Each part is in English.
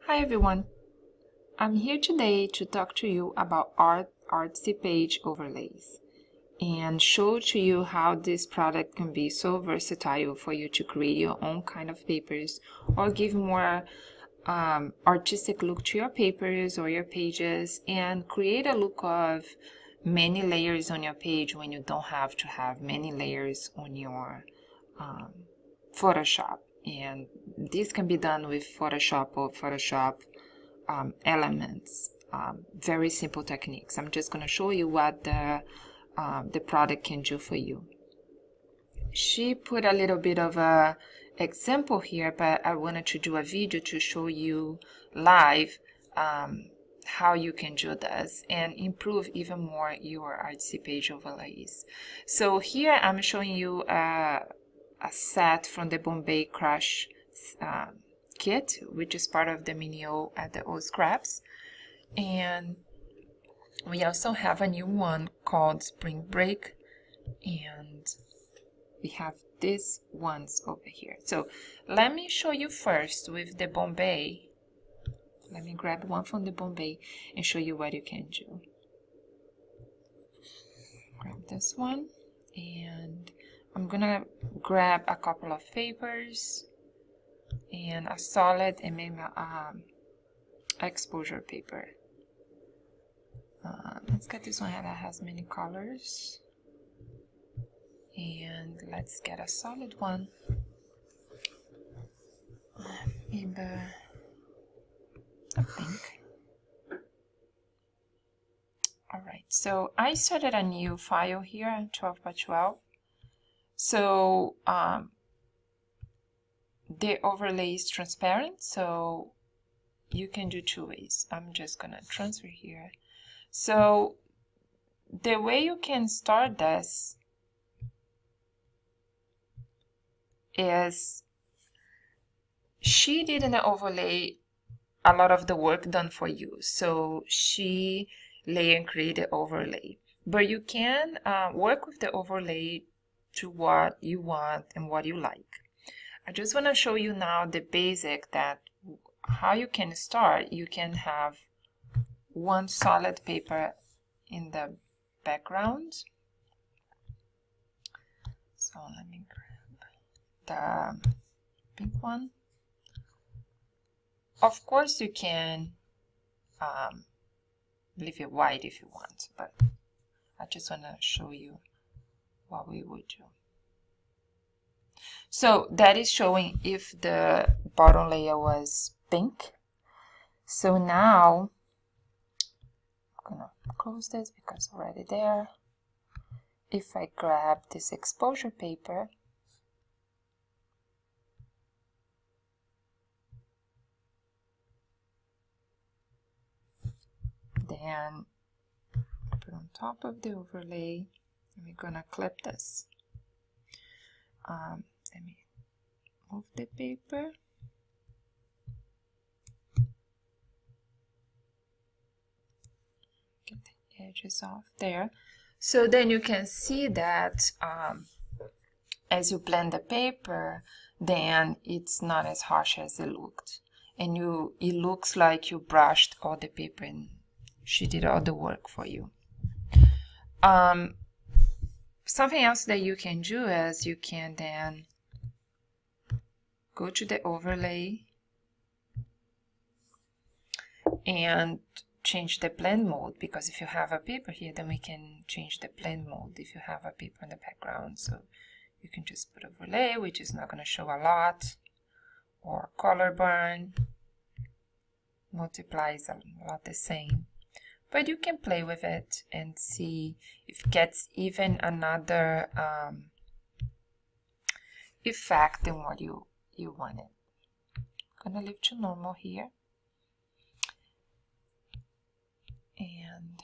Hi everyone, I'm here today to talk to you about Artsy page overlays and show to you how this product can be so versatile for you to create your own kind of papers or give more artistic look to your papers or your pages and create a look of many layers on your page when you don't have to have many layers on your Photoshop. And this can be done with Photoshop or Photoshop elements. Very simple techniques. I'm just going to show you what the product can do for you. She put a little bit of a example here, but I wanted to do a video to show you live how you can do this and improve even more your Artsy page overlays. So here I'm showing you a set from the Bombay Crush kit, which is part of the mini-o at the old scraps, and we also have a new one called Spring Break, and we have these ones over here. So let me show you first with the Bombay. Let me grab one from the Bombay and show you what you can do. Grab this one, and I'm gonna grab a couple of papers and a solid and maybe exposure paper. Let's get this one that has many colors, and let's get a solid one. Maybe a pink. Alright, so I started a new file here, 12 by 12. So the overlay is transparent, so you can do two ways. I'm just gonna transfer here. So the way you can start this is she did an overlay a lot of the work done for you. So she layer and create the overlay, but you can work with the overlay to what you want and what you like. I just want to show you now the basic that how you can start. You can have one solid paper in the background. So let me grab the pink one. Of course you can leave it white if you want, but I just want to show you what we would do. So that is showing if the bottom layer was pink. So now I'm gonna close this because it's already there. If I grab this exposure paper, then put on top of the overlay, and we're gonna clip this. Let me move the paper. Get the edges off there. So then you can see that as you blend the paper, then it's not as harsh as it looked. And it looks like you brushed all the paper and she did all the work for you. Something else that you can do is you can then go to the overlay and change the blend mode, because if you have a paper here, then we can change the blend mode if you have a paper in the background. So you can just put overlay, which is not going to show a lot, or color burn, multiplies a lot the same. But you can play with it and see if it gets even another effect than what you wanted. I'm gonna leave to normal here. And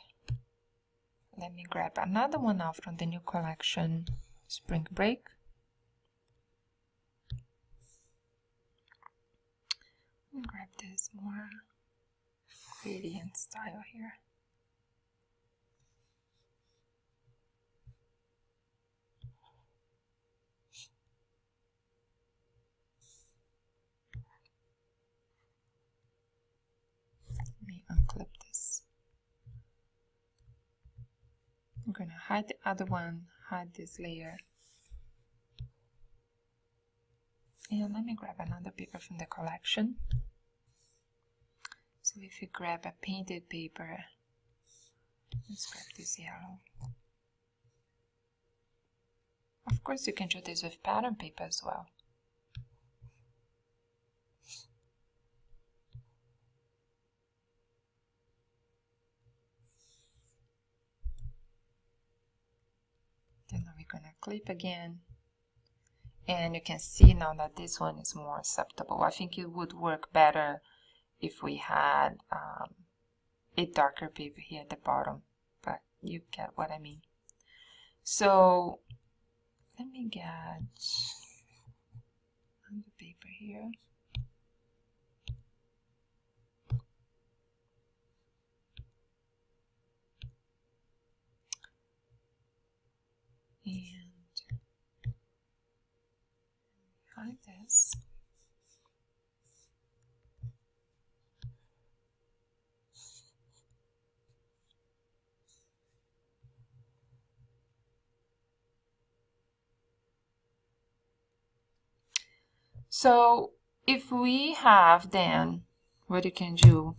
let me grab another one out from the new collection, Spring Break. And grab this more gradient style here. hide the other one, hide this layer. And let me grab another paper from the collection. So if you grab a painted paper, let's grab this yellow. Of course, you can do this with pattern paper as well. Then we're gonna clip again. And you can see now that this one is more acceptable. I think it would work better if we had a darker paper here at the bottom, but you get what I mean. So let me get another paper here. And like this. So if we have then what you can do,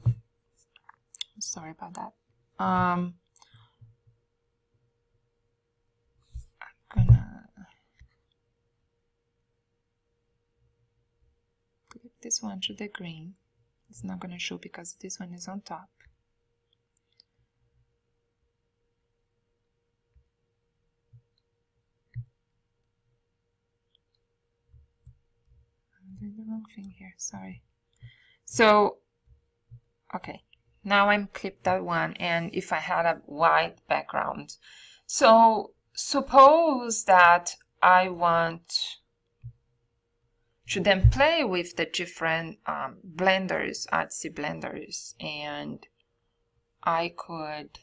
sorry about that. I'm gonna clip this one to the green. It's not gonna show because this one is on top. I'm doing the wrong thing here, sorry. So, okay, now I'm clipped that one, and if I had a white background. So suppose that I want to then play with the different blenders, Artsy blenders, and I could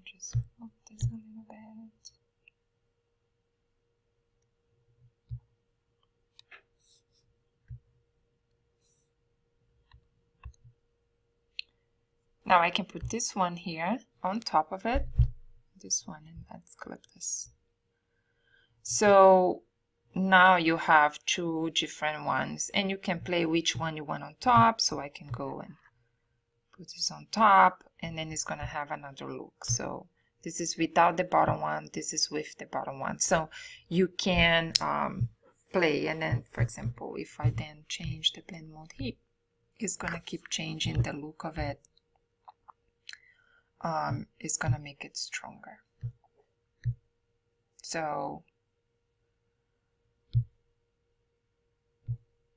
just move this a little bit. Now I can put this one here on top of it, this one, and let's clip this. So now you have two different ones, and you can play which one you want on top. So I can go and put this on top, and then it's gonna have another look. So this is without the bottom one, this is with the bottom one. So you can play, and then for example, if I then change the blend mode here, it's gonna keep changing the look of it. It's gonna make it stronger. So,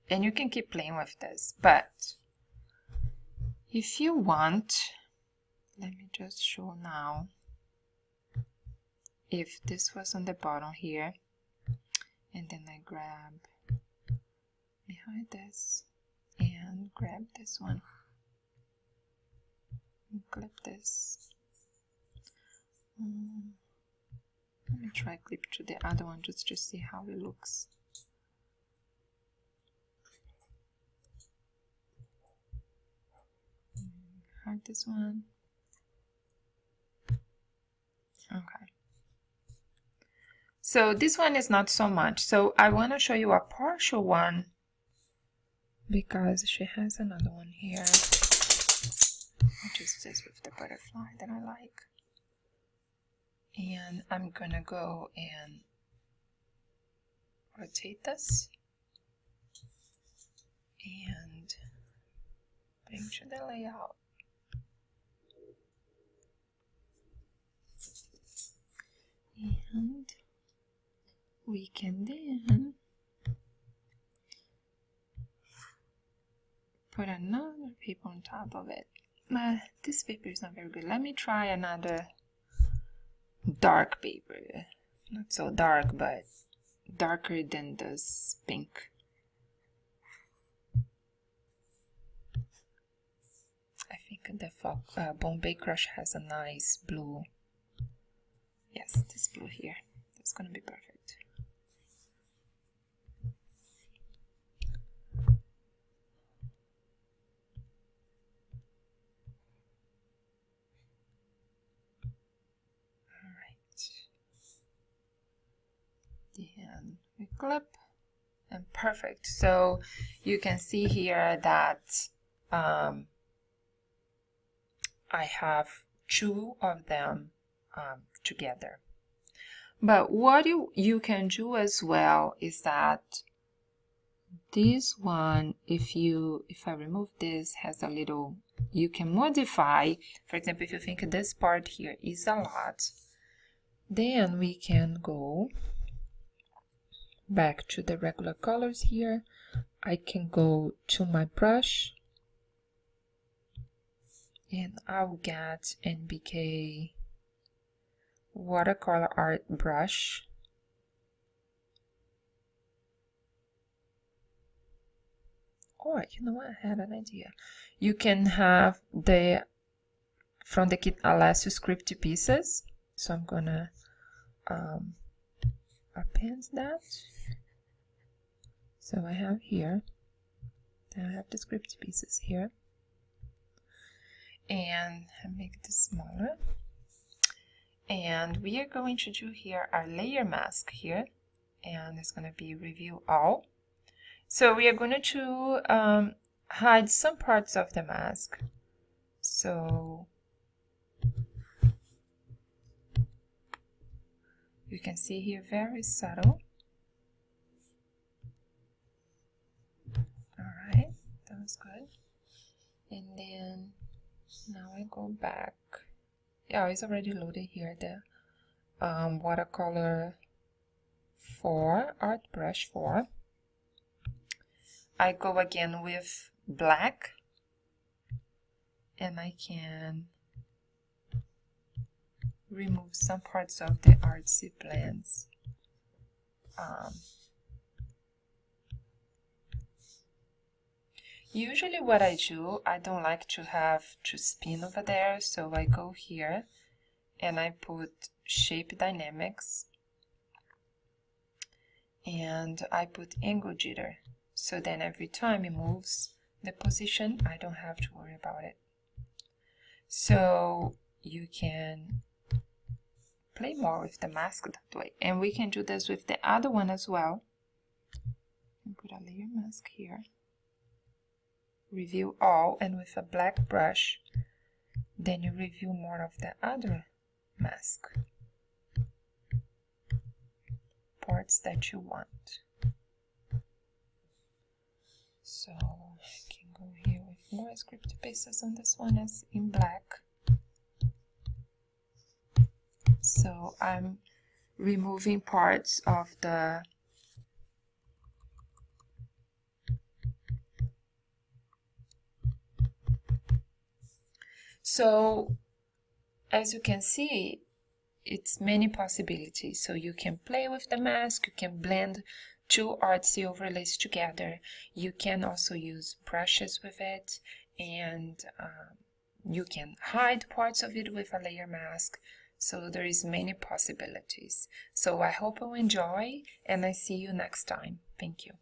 and you can keep playing with this, but if you want, let me just show now. If this was on the bottom here, and then I grab behind this and grab this one and clip this. Let me try clip to the other one just to see how it looks. Hide this one. Okay. So this one is not so much. So I want to show you a partial one because she has another one here, which is this with the butterfly that I like. And I'm gonna go and rotate this and bring to the layout. And we can then put another paper on top of it. This paper is not very good. Let me try another dark paper. Not so dark, but darker than this pink. I think the Bombay Crush has a nice blue. Yes, this blue here. That's gonna be perfect. Then we clip, and perfect. So you can see here that I have two of them together. But what you can do as well is that this one, if I remove this, has a little, you can modify. For example, if you think this part here is a lot, then we can go back to the regular colors here. I can go to my brush and I'll get NBK watercolor art brush. Or you know what, I had an idea. You can have the from the kit Artsy script pieces. So I'm gonna append that. So I have here, then I have the script pieces here, and I make this smaller. And we are going to do here our layer mask here, and it's going to be review all. So we are going to hide some parts of the mask. So you can see here, very subtle. All right, that was good. And then now I go back. Yeah, it's already loaded here, the watercolor 4, art brush 4. I go again with black, and I can remove some parts of the Artsy blends. Usually what I do, I don't like to have to spin over there, so I go here and I put shape dynamics and I put angle jitter, so then every time it moves the position, I don't have to worry about it. So you can play more with the mask that way, and we can do this with the other one as well. And put a layer mask here. Review all, and with a black brush then you review more of the other mask parts that you want. So I can go here with more script pieces on this one as in black. So I'm removing parts of the So as you can see, it's many possibilities. So you can play with the mask, you can blend two Artsy overlays together, you can also use brushes with it, and you can hide parts of it with a layer mask. So there is many possibilities. So I hope you enjoy, and I see you next time. Thank you.